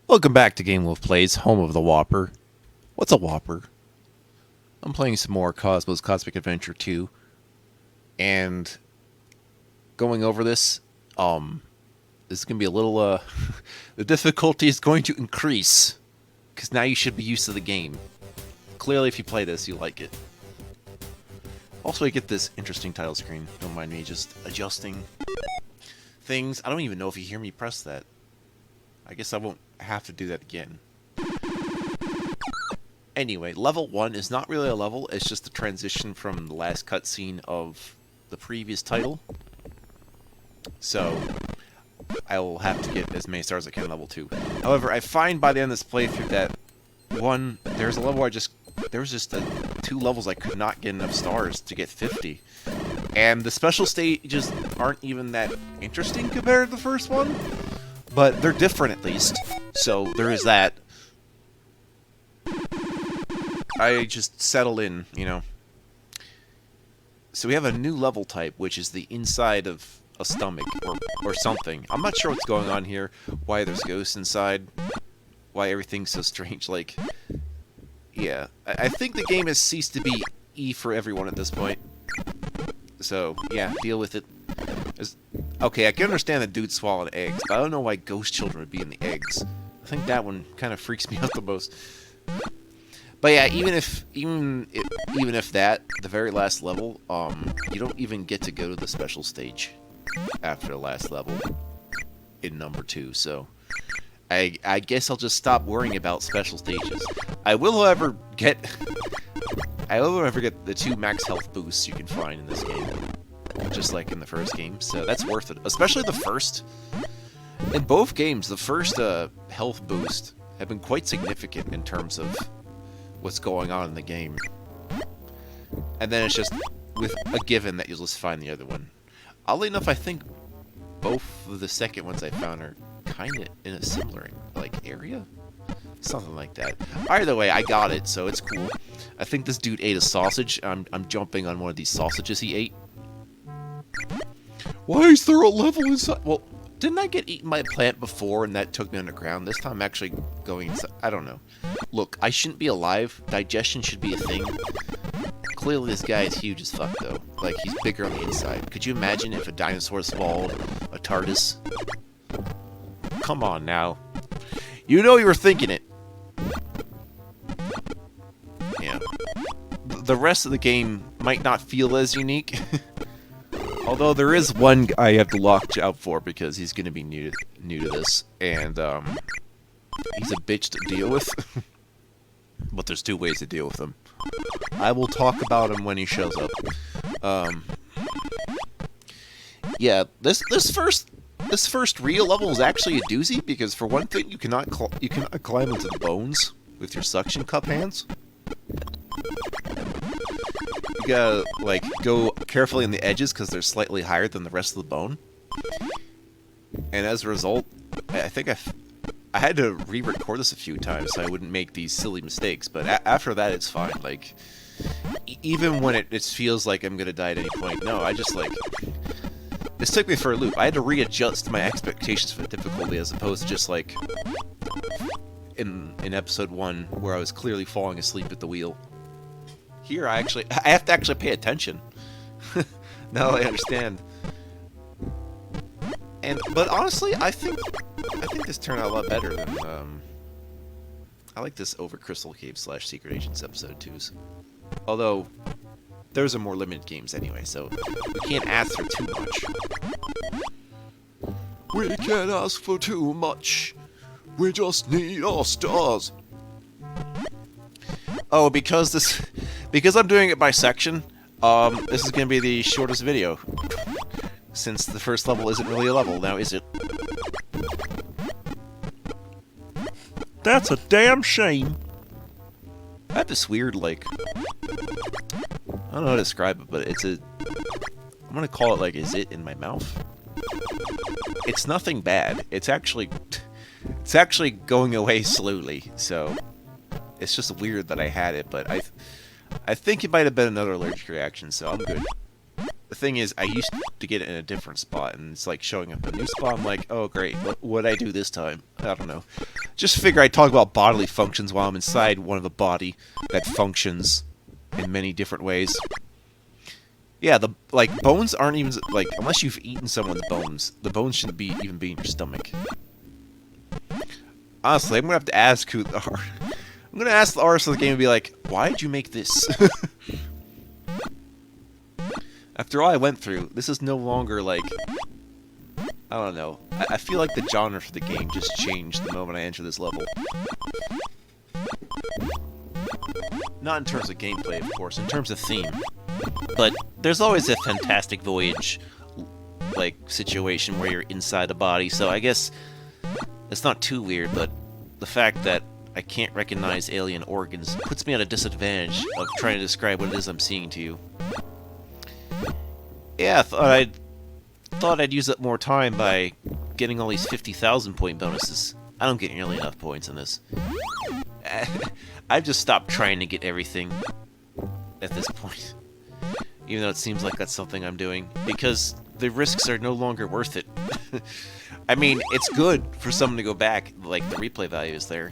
Welcome back to Game Wolf Plays, home of the Whopper. What's a Whopper? I'm playing some more Cosmo's Cosmic Adventure 2, and going over this, this is going to be a little, the difficulty is going to increase, because now you should be used to the game. Clearly, if you play this, you like it. Also, I get this interesting title screen. Don't mind me just adjusting things. I don't even know if you hear me press that. I guess I won't have to do that again. Anyway, level 1 is not really a level, it's just a transition from the last cutscene of the previous title. So, I will have to get as many stars as I can in level 2. However, I find by the end of this playthrough that, one, there's a level where there was just 2 levels I could not get enough stars to get 50. And the special stages aren't even that interesting compared to the first one. But they're different at least, so there is that. I just settle in, you know. So we have a new level type, which is the inside of a stomach, or something. I'm not sure what's going on here, why there's ghosts inside, why everything's so strange, like... Yeah, I think the game has ceased to be E for everyone at this point. So, yeah, deal with it. Okay, I can understand the dude swallowing eggs, but I don't know why ghost children would be in the eggs. I think that one kind of freaks me out the most. But yeah, even if that, the very last level, you don't even get to go to the special stage after the last level in number 2. So I guess I'll just stop worrying about special stages. I will, however, get the 2 max health boosts you can find in this game. Just like in the first game, so that's worth it. Especially the first. In both games, the first health boost have been quite significant in terms of what's going on in the game. And then it's just with a given that you'll just find the other one. Oddly enough, I think both of the second ones I found are kind of in a similar area. Something like that. Either way, I got it, so it's cool. I think this dude ate a sausage. I'm jumping on one of these sausages he ate. Why is there a level inside? Well, didn't I get eaten by a plant before and that took me underground? This time I'm actually going inside. I don't know. Look, I shouldn't be alive. Digestion should be a thing. Clearly this guy is huge as fuck, though. Like, he's bigger on the inside. Could you imagine if a dinosaur swallowed a TARDIS? Come on, now. You know you were thinking it. Yeah. The rest of the game might not feel as unique. Although there is one guy you have to watch out for because he's going to be new to this, and he's a bitch to deal with. But there's 2 ways to deal with him. I will talk about him when he shows up. Yeah, this first real level is actually a doozy because for one thing you cannot climb into the bones with your suction cup hands. You gotta, like, go carefully on the edges because they're slightly higher than the rest of the bone. And as a result, I think I had to re-record this a few times so I wouldn't make these silly mistakes. But after that, it's fine. Like, even when it feels like I'm gonna die at any point, no, I just, like... This took me for a loop. I had to readjust my expectations for the difficulty as opposed to just, like, in episode 1 where I was clearly falling asleep at the wheel. Here, I have to actually pay attention. Now I understand. But honestly, I think this turned out a lot better than, I like this Over Crystal Cave / Secret Agents episode 2s. Although, those are more limited games anyway, so we can't ask for too much. We can't ask for too much. We just need our stars. Oh, because I'm doing it by section, this is going to be the shortest video. Since the first level isn't really a level, now is it? That's a damn shame. I have this weird, like... I don't know how to describe it, but I'm going to call it, like, a zit in my mouth. It's nothing bad. It's actually going away slowly, so... It's just weird that I had it, but I think it might have been another allergic reaction, so I'm good. thing is, I used to get it in a different spot, and it's like showing up in a new spot. I'm like, oh great, what'd I do this time? I don't know. Just figure I'd talk about bodily functions while I'm inside one of the body that functions in many different ways. Yeah, the bones aren't even like, unless you've eaten someone's bones, the bones shouldn't be even be in your stomach. Honestly, I'm gonna have to ask who the I'm gonna ask the artist of the game and be like, why did you make this? After all I went through, this is no longer like, I don't know. I feel like the genre for the game just changed the moment I entered this level. Not in terms of gameplay, of course, in terms of theme. But there's always a Fantastic Voyage, like, situation where you're inside a body, so I guess it's not too weird, but the fact that I can't recognize alien organs puts me at a disadvantage of trying to describe what it is I'm seeing to you. Yeah, I thought I'd use up more time by getting all these 50,000 point bonuses. I don't get nearly enough points in this. I've just stopped trying to get everything at this point. Even though it seems like that's something I'm doing. Because the risks are no longer worth it. I mean, it's good for someone to go back, like, the replay value is there.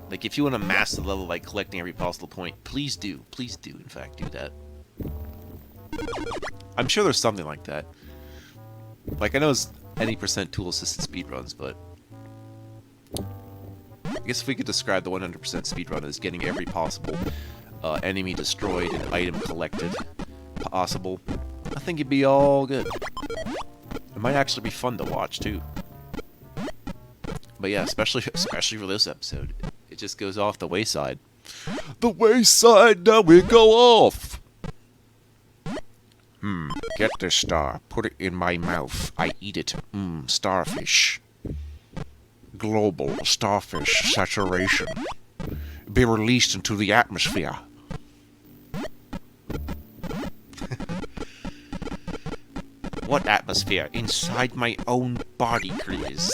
Like, if you want to master the level by collecting every possible point, please do. Please do, in fact, do that. I'm sure there's something like that. Like, I know it's any % tool-assisted speedruns, but I guess if we could describe the 100% speedrun as getting every possible enemy destroyed and item collected possible, I think it'd be all good. It might actually be fun to watch, too. But yeah, especially for this episode, it just goes off the wayside. The wayside, now we go off! Get this star, put it in my mouth, I eat it. Starfish. Global starfish saturation. Be released into the atmosphere. What atmosphere? Inside my own body, please.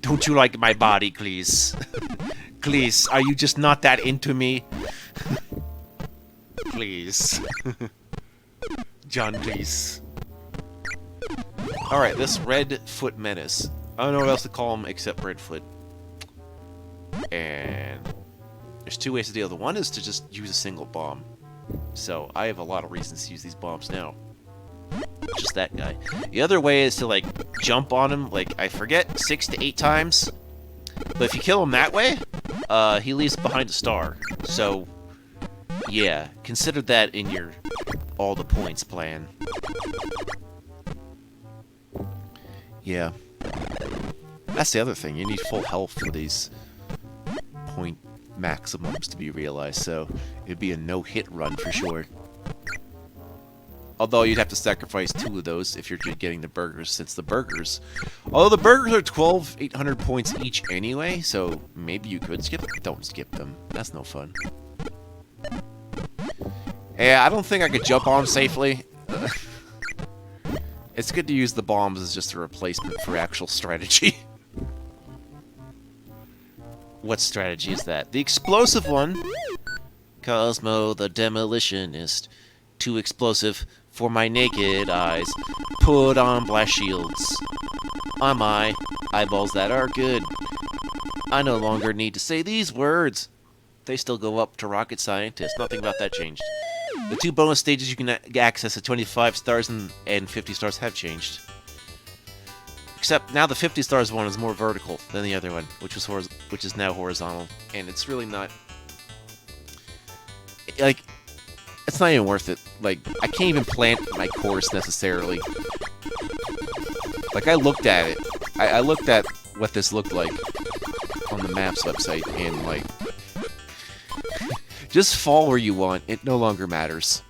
Don't you like my body, please? Please, are you just not that into me? Please. John, please. Alright, this Redfoot Menace. I don't know what else to call him except Redfoot. And there's two ways to deal with it. One is to just use a single bomb. So I have a lot of reasons to use these bombs now. Just that guy. The other way is to, like, jump on him, like, I forget, 6 to 8 times. But if you kill him that way, he leaves behind a star. So, yeah, consider that in your all the points plan. Yeah. That's the other thing, you need full health for these point maximums to be realized, so it'd be a no-hit run for sure. Although you'd have to sacrifice 2 of those if you're getting the burgers, since the burgers... Although the burgers are 800 points each anyway, so maybe you could skip them. Don't skip them. That's no fun. Yeah, I don't think I could jump on them safely. It's good to use the bombs as just a replacement for actual strategy. What strategy is that? The explosive one. Cosmo the Demolitionist. Too explosive for my naked eyes. Put on blast shields. On my eyeballs that are good. I no longer need to say these words. They still go up to rocket scientists. Nothing about that changed. The 2 bonus stages you can access at 25 stars and 50 stars have changed. Except now the 50 stars one is more vertical than the other one, which is now horizontal, and it's really not, like, it's not even worth it. Like, I can't even plant my course necessarily. Like, I looked at it. I looked at what this looked like on the maps website, and, like, just fall where you want. It no longer matters.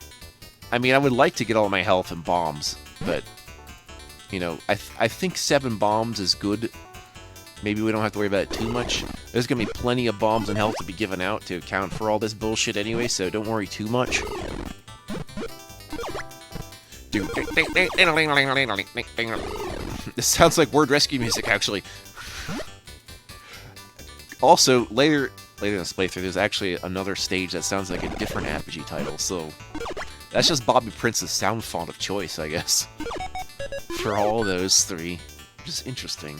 I mean, I would like to get all my health and bombs, but, you know, I think 7 bombs is good. Maybe we don't have to worry about it too much. There's gonna be plenty of bombs and health to be given out to account for all this bullshit anyway, so don't worry too much. This sounds like Word Rescue music, actually. Also, later later in this playthrough, there's actually another stage that sounds like a different Apogee title, so that's just Bobby Prince's sound font of choice, I guess, for all those three, which is interesting.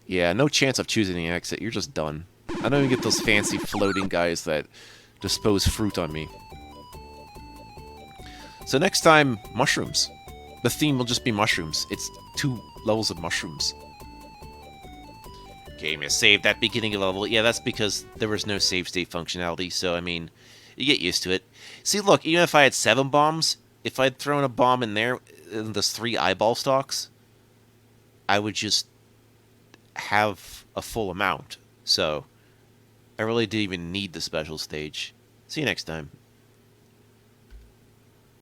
Yeah, no chance of choosing the exit, you're just done. I don't even get those fancy floating guys that dispose fruit on me. So next time, mushrooms. The theme will just be mushrooms. It's 2 levels of mushrooms. Game is saved at beginning of level. Yeah, that's because there was no save state functionality, so I mean, you get used to it. See, look, even if I had 7 bombs, if I'd thrown a bomb in there, in those 3 eyeball stalks, I would just have a full amount. So, I really didn't even need the special stage. See you next time.